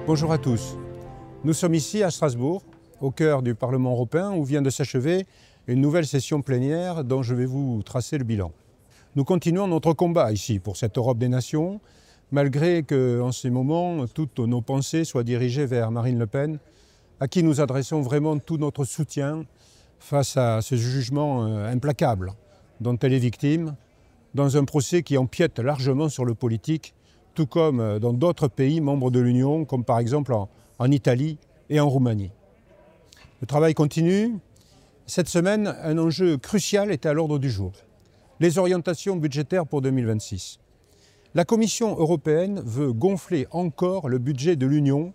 Bonjour à tous. Nous sommes ici à Strasbourg, au cœur du Parlement européen, où vient de s'achever une nouvelle session plénière dont je vais vous tracer le bilan. Nous continuons notre combat ici pour cette Europe des nations, malgré qu'en ces moments, toutes nos pensées soient dirigées vers Marine Le Pen, à qui nous adressons vraiment tout notre soutien face à ce jugement implacable dont elle est victime, dans un procès qui empiète largement sur le politique, tout comme dans d'autres pays membres de l'Union, comme par exemple en Italie et en Roumanie. Le travail continue. Cette semaine, un enjeu crucial est à l'ordre du jour. Les orientations budgétaires pour 2026. La Commission européenne veut gonfler encore le budget de l'Union,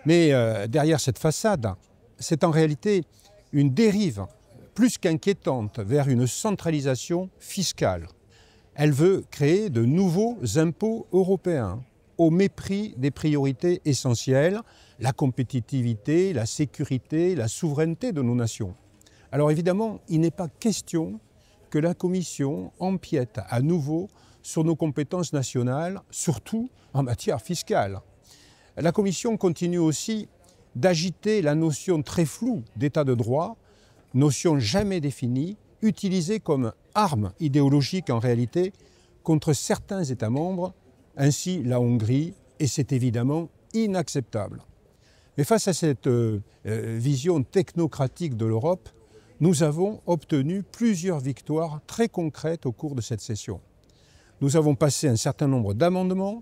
mais derrière cette façade, c'est en réalité une dérive plus qu'inquiétante vers une centralisation fiscale. Elle veut créer de nouveaux impôts européens au mépris des priorités essentielles, la compétitivité, la sécurité, la souveraineté de nos nations. Alors évidemment, il n'est pas question que la Commission empiète à nouveau sur nos compétences nationales, surtout en matière fiscale. La Commission continue aussi d'agiter la notion très floue d'état de droit, notion jamais définie, utilisée comme arme idéologique en réalité contre certains États membres, ainsi la Hongrie, et c'est évidemment inacceptable. Mais face à cette vision technocratique de l'Europe, nous avons obtenu plusieurs victoires très concrètes au cours de cette session. Nous avons passé un certain nombre d'amendements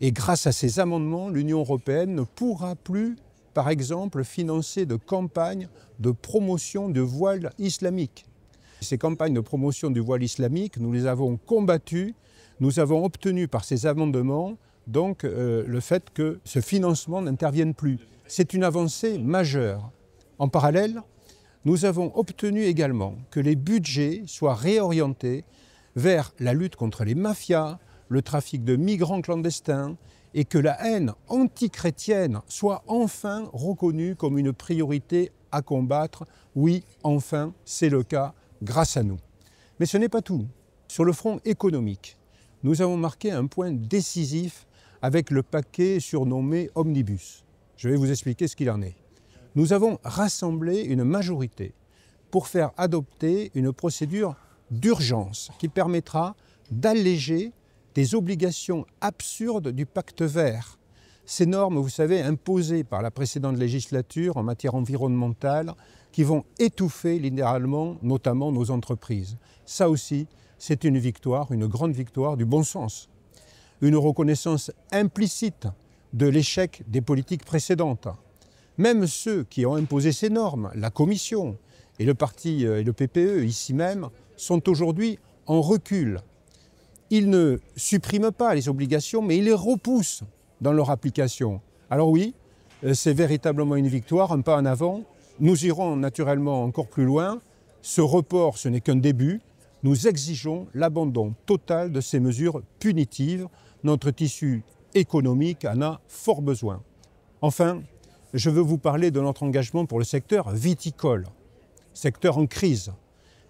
et grâce à ces amendements, l'Union européenne ne pourra plus, par exemple, financer de campagnes de promotion du voile islamique. Ces campagnes de promotion du voile islamique, nous les avons combattues. Nous avons obtenu par ces amendements donc, le fait que ce financement n'intervienne plus. C'est une avancée majeure. En parallèle, nous avons obtenu également que les budgets soient réorientés vers la lutte contre les mafias, le trafic de migrants clandestins et que la haine antichrétienne soit enfin reconnue comme une priorité à combattre. Oui, enfin, c'est le cas grâce à nous. Mais ce n'est pas tout. Sur le front économique, nous avons marqué un point décisif avec le paquet surnommé Omnibus. Je vais vous expliquer ce qu'il en est. Nous avons rassemblé une majorité pour faire adopter une procédure d'urgence qui permettra d'alléger des obligations absurdes du pacte vert. Ces normes, vous savez, imposées par la précédente législature en matière environnementale, qui vont étouffer littéralement, notamment nos entreprises. Ça aussi, c'est une victoire, une grande victoire du bon sens. Une reconnaissance implicite de l'échec des politiques précédentes. Même ceux qui ont imposé ces normes, la Commission et le parti et le PPE, ici même, sont aujourd'hui en recul. Ils ne suppriment pas les obligations, mais ils les repoussent dans leur application. Alors oui, c'est véritablement une victoire, un pas en avant. Nous irons naturellement encore plus loin. Ce report, ce n'est qu'un début. Nous exigeons l'abandon total de ces mesures punitives. Notre tissu économique en a fort besoin. Enfin, je veux vous parler de notre engagement pour le secteur viticole, secteur en crise.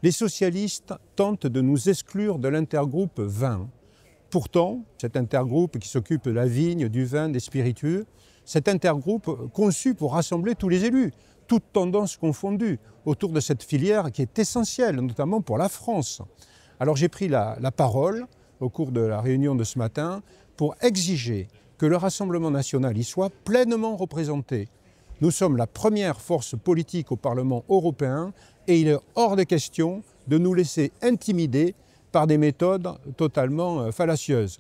Les socialistes tentent de nous exclure de l'intergroupe vin. Pourtant, cet intergroupe qui s'occupe de la vigne, du vin, des spiritueux, cet intergroupe conçu pour rassembler tous les élus, toutes tendances confondues, autour de cette filière qui est essentielle, notamment pour la France. Alors j'ai pris la parole au cours de la réunion de ce matin pour exiger que le Rassemblement national y soit pleinement représenté. Nous sommes la première force politique au Parlement européen et il est hors de question de nous laisser intimider par des méthodes totalement fallacieuses.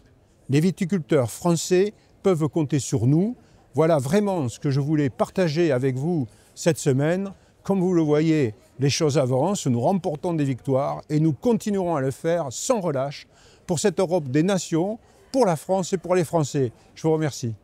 Les viticulteurs français peuvent compter sur nous. Voilà vraiment ce que je voulais partager avec vous cette semaine. Comme vous le voyez, les choses avancent, nous remportons des victoires et nous continuerons à le faire sans relâche pour cette Europe des nations, pour la France et pour les Français. Je vous remercie.